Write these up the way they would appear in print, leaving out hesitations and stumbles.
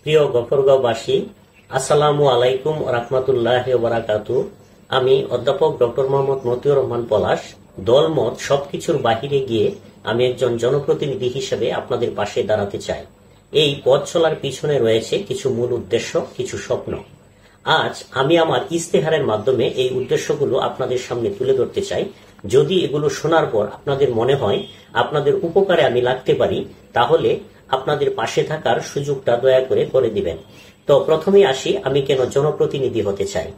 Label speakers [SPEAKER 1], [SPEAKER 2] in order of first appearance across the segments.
[SPEAKER 1] প্রিয় গফরগাঁওবাসী, আসসালামু আলাইকুম রাহমাতুল্লাহি ওয়া বারাকাতুহু। আমি অধ্যাপক ডক্টর মোহাম্মদ মতিউর রহমান পলাশ। দলমত সবকিছুর বাহিরে গিয়ে আমি একজন জনপ্রতিনিধি হিসেবে আপনাদের পাশে দাঁড়াতে চাই। এই পথ চলার পিছনে রয়েছে কিছু মূল উদ্দেশ্য, কিছু স্বপ্ন। আজ আমি আমার ইস্তেহারের মাধ্যমে এই উদ্দেশ্যগুলো আপনাদের সামনে তুলে ধরতে চাই। যদি এগুলো শোনার পর আপনাদের মনে হয় আপনাদের উপকারে আমি লাগতে পারি, তাহলে আপনাদের পাশে থাকার সুযোগটা দয়া করে দিবেন। তো প্রথমেই আসি, আমি কেন জনপ্রতিনিধি হতে চাই।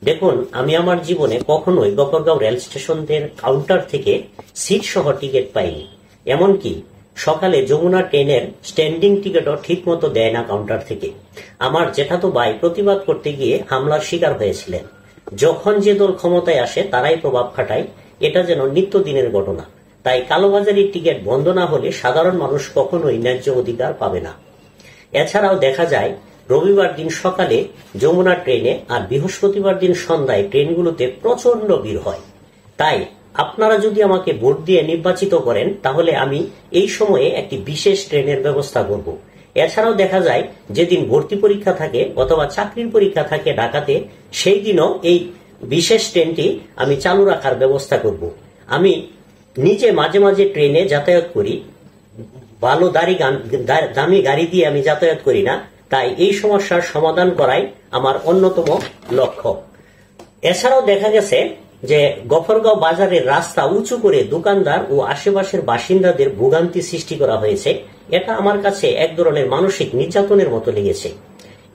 [SPEAKER 1] দেখুন, আমি আমার জীবনে কখনোই গফরগাঁও রেল স্টেশনের কাউন্টার থেকে সিট সহ টিকিট পাইনি। এমনকি সকালে যমুনা ট্রেনের স্ট্যান্ডিং টিকিটও ঠিক মতো দেয় না কাউন্টার থেকে। আমার জেঠাতো ভাই প্রতিবাদ করতে গিয়ে হামলার শিকার হয়েছিলেন। যখন যে দল ক্ষমতায় আসে তারাই প্রভাব খাটায়, এটা যেন নিত্যদিনের ঘটনা। তাই কালোবাজারির টিকিট বন্ধ না হলে সাধারণ মানুষ কখনোই ন্যায্য অধিকার পাবে না। এছাড়াও দেখা যায় রবিবার দিন সকালে যমুনা ট্রেনে আর বৃহস্পতিবার দিন সন্ধ্যায় ট্রেনগুলোতে প্রচন্ড ভিড় হয়। তাই আপনারা যদি আমাকে ভোট দিয়ে নির্বাচিত করেন, তাহলে আমি এই সময়ে একটি বিশেষ ট্রেনের ব্যবস্থা করব। এছাড়াও দেখা যায় যেদিন ভর্তি পরীক্ষা থাকে অথবা চাকরির পরীক্ষা থাকে ঢাকাতে, সেই দিনও এই বিশেষ ট্রেনটি আমি চালু রাখার ব্যবস্থা করব। আমি নিজে মাঝে মাঝে ট্রেনে যাতায়াত করি, ভালো দামি গাড়ি দিয়ে আমি যাতায়াত করি না। তাই এই সমস্যার সমাধান করাই আমার অন্যতম লক্ষ্য। এছাড়াও দেখা গেছে যে গফরগাঁও বাজারের রাস্তা উঁচু করে দোকানদার ও আশেপাশের বাসিন্দাদের ভোগান্তি সৃষ্টি করা হয়েছে। এটা আমার কাছে এক ধরনের মানসিক নির্যাতনের মতো লেগেছে।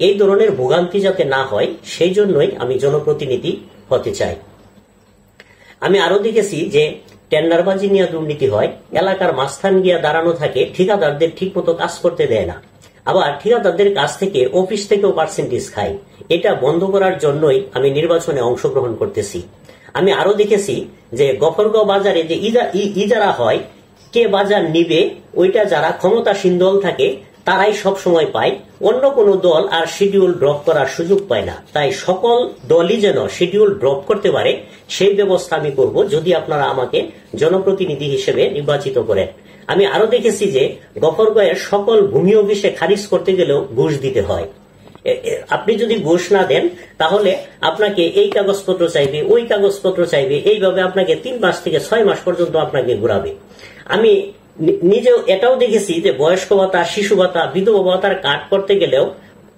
[SPEAKER 1] এই ধরনের ভোগান্তি যাতে না হয়, সেই জন্যই আমি জনপ্রতিনিধি হতে চাই। আমি আরো দেখেছি যে টেন্ডারবাজি নিয়ে দুর্নীতি হয়, এলাকার মাঝখান গিয়া দাঁড়ানো থাকে, ঠিকাদারদের ঠিক মতো কাজ করতে দেয় না, আবার ঠিকাদারদের কাছ থেকে অফিস থেকেও পার্সেন্টেজ খায়। এটা বন্ধ করার জন্যই আমি নির্বাচনে অংশগ্রহণ করতেছি। আমি আরো দেখেছি যে গফরগাঁও বাজারে যে ইজারা হয়, কে বাজার নিবে ওইটা যারা ক্ষমতাসীন দল থাকে তারাই সব সময় পায়, অন্য কোনো দল আর শিডিউল ড্রপ করার সুযোগ পায় না। তাই সকল দলই যেন শিডিউল ড্রপ করতে পারে, সেই ব্যবস্থা আমি করব যদি আপনারা আমাকে জনপ্রতিনিধি হিসেবে নির্বাচিত করেন। আমি আরো দেখেছি যে গফরগাঁওয়ের সকল ভূমি অফিসে খারিজ করতে গেলেও ঘুষ দিতে হয়। আপনি যদি ঘুষ না দেন, তাহলে আপনাকে এই কাগজপত্র চাইবে, ওই কাগজপত্র চাইবে, এইভাবে আপনাকে 3 মাস থেকে 6 মাস পর্যন্ত আপনাকে ঘুরাবে। আমি নিজেও এটাও দেখেছি যে বয়স্ক ভাতা, শিশু ভাতা, বিধবা ভাতার কার্ড করতে গেলেও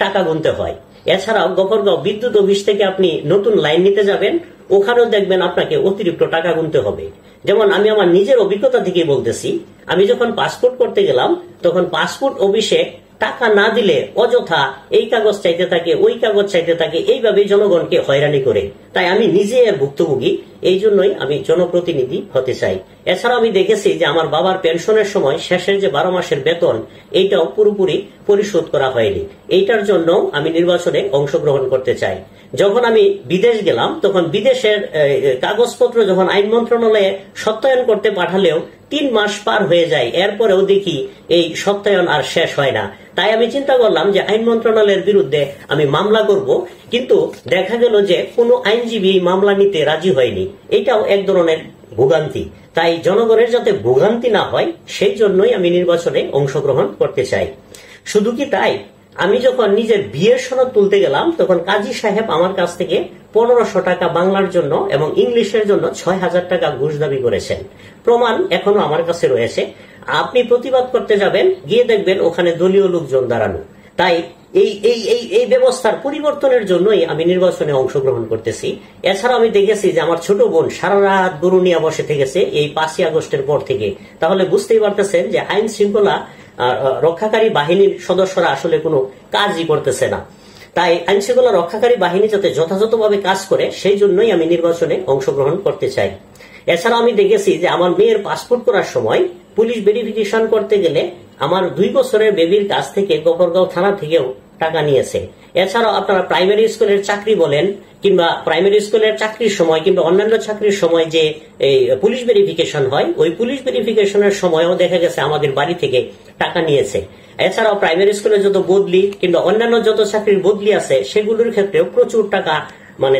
[SPEAKER 1] টাকা গুনতে হয়। এছাড়াও গফরগাঁও বিদ্যুৎ অফিস থেকে আপনি নতুন লাইন নিতে যাবেন, ওখানেও দেখবেন আপনাকে অতিরিক্ত টাকা গুনতে হবে। যেমন আমি আমার নিজের অভিজ্ঞতা থেকে বলতেছি, আমি যখন পাসপোর্ট করতে গেলাম তখন পাসপোর্ট অফিসে টাকা না দিলে অযথা এই কাগজ চাইতে থাকে, ওই কাগজ চাইতে থাকে, এইভাবে জনগণকে হয়রানি করে। তাই আমি নিজে এর ভুক্তভোগী, এই জন্যই আমি জনপ্রতিনিধি হতে চাই। এছাড়া আমি দেখেছি যে আমার বাবার পেনশনের সময় শেষের যে 12 মাসের বেতন, এইটাও পুরোপুরি পরিশোধ করা হয়নি। এইটার জন্য আমি নির্বাচনে অংশগ্রহণ করতে চাই। যখন আমি বিদেশ গেলাম তখন বিদেশের কাগজপত্র যখন আইন মন্ত্রণালয়ে সত্যায়ন করতে পাঠালেও 3 মাস পার হয়ে যায়, এরপরেও দেখি এই সত্যায়ন আর শেষ হয় না। তাই আমি চিন্তা করলাম যে আইন মন্ত্রণালয়ের বিরুদ্ধে আমি মামলা করব, কিন্তু দেখা গেল যে কোনো আইনজীবী এই মামলা নিতে রাজি হয়নি। এটাও এক ধরনের ভোগান্তি। তাই জনগণের যাতে ভোগান্তি না হয়, সেই জন্যই আমি নির্বাচনে অংশগ্রহণ করতে চাই। শুধু কি তাই, আমি যখন নিজের বিয়ের সনদ তুলতে গেলাম তখন কাজী সাহেব আমার কাছ থেকে 1500 টাকা বাংলার জন্য এবং ইংলিশের জন্য 6000 টাকা ঘুষ দাবি করেছেন। প্রমাণ এখনো আমার কাছে রয়েছে। আপনি প্রতিবাদ করতে যাবেন, গিয়ে দেখবেন ওখানে দলীয় লোকজন দাঁড়ানো। তাই এই ব্যবস্থার পরিবর্তনের জন্যই আমি নির্বাচনে অংশগ্রহণ করতেছি। এছাড়া আমি দেখেছি যে আমার ছোট বোন সারা রাত গরু নিয়ে বসে থেকেছে এই 5ই আগস্টের পর থেকে। তাহলে বুঝতেই পারতেছেন যে আইন শৃঙ্খলা রক্ষাকারী বাহিনীর সদস্যরা আসলে কোনো কাজই করতেছে না। তাই আইন শৃঙ্খলা রক্ষাকারী বাহিনী যাতে যথাযথভাবে কাজ করে, সেই জন্যই আমি নির্বাচনে অংশগ্রহণ করতে চাই। এছাড়া আমি দেখেছি যে আমার মেয়ের পাসপোর্ট করার সময় পুলিশ ভেরিফিকেশন করতে গেলে আমার 2 বছরের বেবির কাছ থেকে গফরগাঁও থানা থেকেও টাকা নিয়েছে। এছাড়াও আপনারা প্রাইমারি স্কুলের চাকরি বলেন, কিংবা প্রাইমারি স্কুলের চাকরির সময় কিংবা অন্যান্য চাকরির সময় যে পুলিশ ভেরিফিকেশন হয়, ওই পুলিশ ভেরিফিকেশনের সময়ও দেখা গেছে আমাদের বাড়ি থেকে টাকা নিয়েছে। এছাড়াও প্রাইমারি স্কুলে যত বদলি কিংবা অন্যান্য যত চাকরির বদলি আছে, সেগুলোর ক্ষেত্রেও প্রচুর টাকা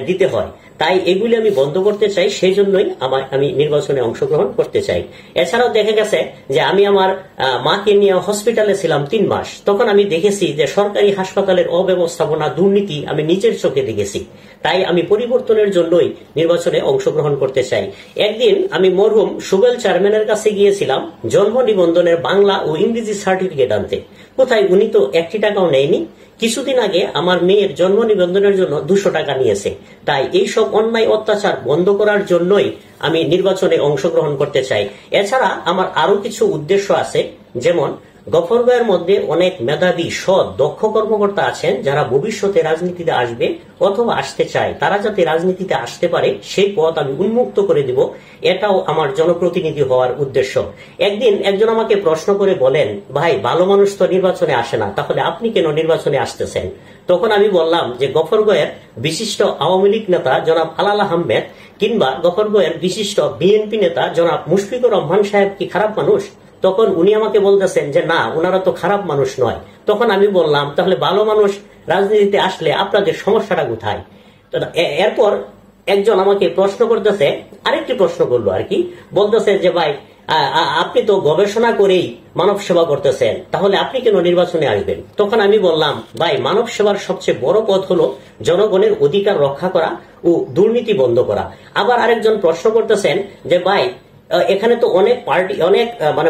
[SPEAKER 1] দিতে হয়। তাই এগুলি আমি বন্ধ করতে চাই, সেই জন্যই আমি নির্বাচনে অংশগ্রহণ করতে চাই। এছাড়াও দেখা গেছে যে আমি আমার মাকে নিয়ে হসপিটালে ছিলাম 3 মাস। তখন আমি দেখেছি যে সরকারি হাসপাতালের অব্যবস্থাপনা, দুর্নীতি আমি নিজের চোখে দেখেছি। তাই আমি পরিবর্তনের জন্যই নির্বাচনে অংশগ্রহণ করতে চাই। একদিন আমি মরহুম সুবেল চেয়ারম্যানের কাছে গিয়েছিলাম জন্ম নিবন্ধনের বাংলা ও ইংরেজি সার্টিফিকেট আনতে। কোথায়, উনি তো 1 টাকাও নেয়নি। কিছুদিন আগে আমার মেয়ের জন্ম নিবন্ধনের জন্য 200 টাকা নিয়েছে। তাই এইসব অন্যায় অত্যাচার বন্ধ করার জন্যই আমি নির্বাচনে অংশগ্রহণ করতে চাই। এছাড়া আমার আরো কিছু উদ্দেশ্য আছে, যেমন গফরগাঁওয়ের মধ্যে অনেক মেধাবী, সৎ, দক্ষ কর্মকর্তা আছেন যারা ভবিষ্যতে রাজনীতিতে আসবে অথবা আসতে চায়। তারা যাতে রাজনীতিতে আসতে পারে সেই পথ আমি উন্মুক্ত করে দিব, এটাও আমার জনপ্রতিনিধি হওয়ার উদ্দেশ্য। একদিন একজন আমাকে প্রশ্ন করে বলেন, ভাই ভালো মানুষ তো নির্বাচনে আসে না, তাহলে আপনি কেন নির্বাচনে আসতেছেন? তখন আমি বললাম যে গফরগাঁওয়ের বিশিষ্ট আওয়ামী লীগ নেতা জনাব আলাল আহমেদ কিংবা গফরগাঁওয়ের বিশিষ্ট বিএনপি নেতা জনাব মুশফিকুর রহমান সাহেব কি খারাপ মানুষ? তখন উনি আমাকে বলতেছেন যে না, ওনারা তো খারাপ মানুষ নয়। তখন আমি বললাম, তাহলে ভালো মানুষ রাজনীতিতে আসলে আপনাদের সমস্যাটা কোথায়? এরপর একজন আমাকে প্রশ্ন করতেছে, আরেকটি প্রশ্ন করলো আর কি, বলতেছে যে ভাই আপনি তো গবেষণা করেই মানব সেবা করতেছেন, তাহলে আপনি কেন নির্বাচনে আসবেন? তখন আমি বললাম, ভাই মানব সেবার সবচেয়ে বড় পথ হলো জনগণের অধিকার রক্ষা করা ও দুর্নীতি বন্ধ করা। আবার আরেকজন প্রশ্ন করতেছেন যে ভাই এখানে তো অনেক পার্টি, অনেক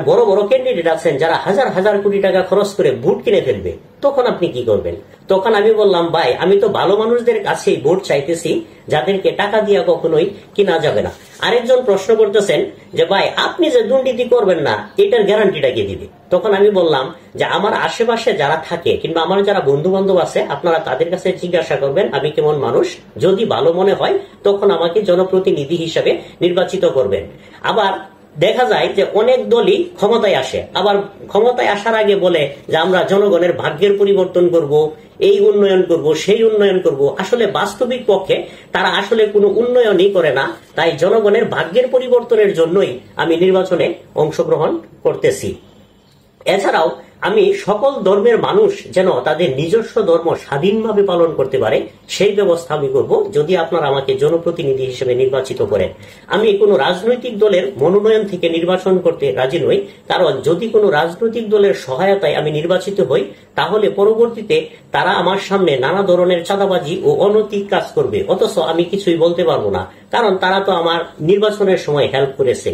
[SPEAKER 1] বড় বড় ক্যান্ডিডেট আছেন যারা হাজার হাজার কোটি টাকা খরচ করে ভোট কিনে ফেলবে, তখন আপনি কি করবেন? তখন আমি বললাম, ভাই আমি তো ভালো মানুষদের কাছেই ভোট চাইতেছি, যাদেরকে টাকা দিয়ে কখনোই কিনা যাবে না। আরেকজন প্রশ্ন করতেছেন যে ভাই আপনি যে দুর্নীতি করবেন না, এটার গ্যারান্টিটা কে দিবে? তখন আমি বললাম যে আমার আশেপাশে যারা থাকে কিংবা আমার যারা বন্ধু বান্ধব আছে, আপনারা তাদের কাছে জিজ্ঞাসা করবেন আমি কেমন মানুষ। যদি ভালো মনে হয় তখন আমাকে জনপ্রতিনিধি হিসেবে নির্বাচিত করবেন। আবার দেখা যায় যে অনেক দলই ক্ষমতায় আসে, আবার ক্ষমতায় আসার আগে বলে যে আমরা জনগণের ভাগ্যের পরিবর্তন করব, এই উন্নয়ন করব, সেই উন্নয়ন করব। আসলে বাস্তবিক পক্ষে তারা আসলে কোনো উন্নয়নই করে না। তাই জনগণের ভাগ্যের পরিবর্তনের জন্যই আমি নির্বাচনে অংশগ্রহণ করতেছি। এছাড়াও আমি সকল ধর্মের মানুষ যেন তাদের নিজস্ব ধর্ম স্বাধীনভাবে পালন করতে পারে সেই ব্যবস্থা আমি করব, যদি আপনারা আমাকে জনপ্রতিনিধি হিসেবে নির্বাচিত করেন। আমি কোনো রাজনৈতিক দলের মনোনয়ন থেকে নির্বাচন করতে রাজি নই, কারণ যদি কোনো রাজনৈতিক দলের সহায়তায় আমি নির্বাচিত হই তাহলে পরবর্তীতে তারা আমার সামনে নানা ধরনের চাঁদাবাজি ও অনৈতিক কাজ করবে, অথচ আমি কিছুই বলতে পারবো না, কারণ তারা তো আমার নির্বাচনের সময় হেল্প করেছে।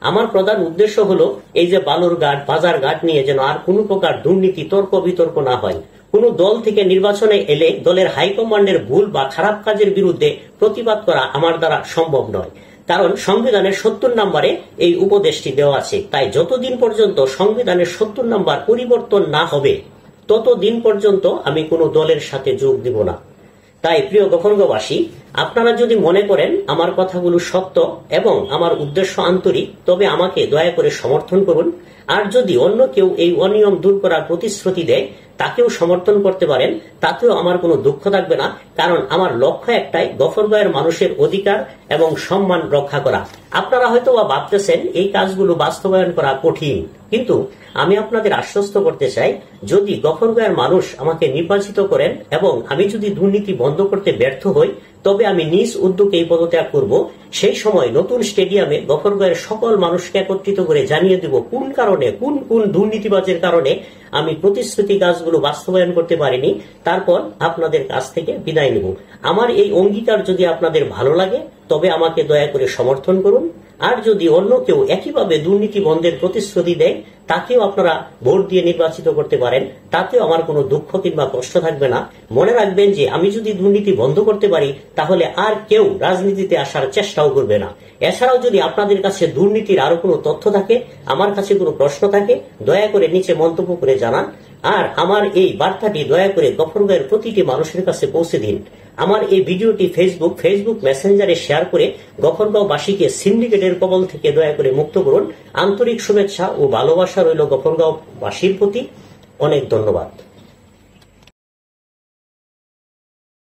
[SPEAKER 1] আমার প্রধান উদ্দেশ্য হলো এই যে বালুরঘাট, বাজারঘাট নিয়ে যেন আর কোনো প্রকার দুর্নীতি, তর্ক বিতর্ক না হয়। কোন দল থেকে নির্বাচনে এলে দলের হাইকমান্ডের ভুল বা খারাপ কাজের বিরুদ্ধে প্রতিবাদ করা আমার দ্বারা সম্ভব নয়, কারণ সংবিধানের 70 নম্বরে এই উপদেশটি দেওয়া আছে। তাই যতদিন পর্যন্ত সংবিধানের 70 নম্বর পরিবর্তন না হবে ততদিন পর্যন্ত আমি কোনো দলের সাথে যোগ দিব না। তাই প্রিয় গফরগাঁওবাসী, আপনারা যদি মনে করেন আমার কথাগুলো সত্য এবং আমার উদ্দেশ্য আন্তরিক, তবে আমাকে দয়া করে সমর্থন করুন। আর যদি অন্য কেউ এই অনিয়ম দূর করার প্রতিশ্রুতি দেয় তাকেও সমর্থন করতে পারেন, তাতেও আমার কোনো দুঃখ থাকবে না, কারণ আমার লক্ষ্য একটাই, গফরগাঁওয়ের মানুষের অধিকার এবং সম্মান রক্ষা করা। আপনারা হয়তো বা ভাবতেছেন এই কাজগুলো বাস্তবায়ন করা কঠিন, কিন্তু আমি আপনাদের আশ্বস্ত করতে চাই, যদি গফরগাঁওয়ের মানুষ আমাকে নির্বাচিত করেন এবং আমি যদি দুর্নীতি বন্ধ করতে ব্যর্থ হই, তবে আমি নিজ উদ্যোগে এই পদত্যাগ করব। সেই সময় নতুন স্টেডিয়ামে গফরগাঁওয়ের সকল মানুষকে একত্রিত করে জানিয়ে দেব কোন কারণে, কোন কোন দুর্নীতিবাজের কারণে আমি প্রতিশ্রুতি কাজগুলো বাস্তবায়ন করতে পারিনি। তারপর আপনাদের কাছ থেকে বিদায় নেব। আমার এই অঙ্গীকার যদি আপনাদের ভালো লাগে তবে আমাকে দয়া করে সমর্থন করুন। আর যদি অন্য কেউ একইভাবে দুর্নীতি বন্ধের প্রতিশ্রুতি দেয় তাকেও আপনারা ভোট দিয়ে নির্বাচিত করতে পারেন, তাতেও আমার কোনো দুঃখ কিংবা কষ্ট থাকবে না। মনে রাখবেন যে আমি যদি দুর্নীতি বন্ধ করতে পারি তাহলে আর কেউ রাজনীতিতে আসার চেষ্টাও করবে না। এছাড়াও যদি আপনাদের কাছে দুর্নীতির আরো কোনো তথ্য থাকে, আমার কাছে কোনো প্রশ্ন থাকে, দয়া করে নিচে মন্তব্য করে জানান। আর আমার এই বার্তাটি দয়া করে গফরগাঁওয়ের প্রতিটি মানুষের কাছে পৌঁছে দিন। আমার এই ভিডিওটি ফেসবুক মেসেঞ্জারে শেয়ার করে গফরগাঁওবাসীকে সিন্ডিকেটের কবল থেকে দয়া করে মুক্ত করুন। আন্তরিক শুভেচ্ছা ও ভালোবাসা রইল গফরগাঁওবাসীর প্রতি। অনেক ধন্যবাদ।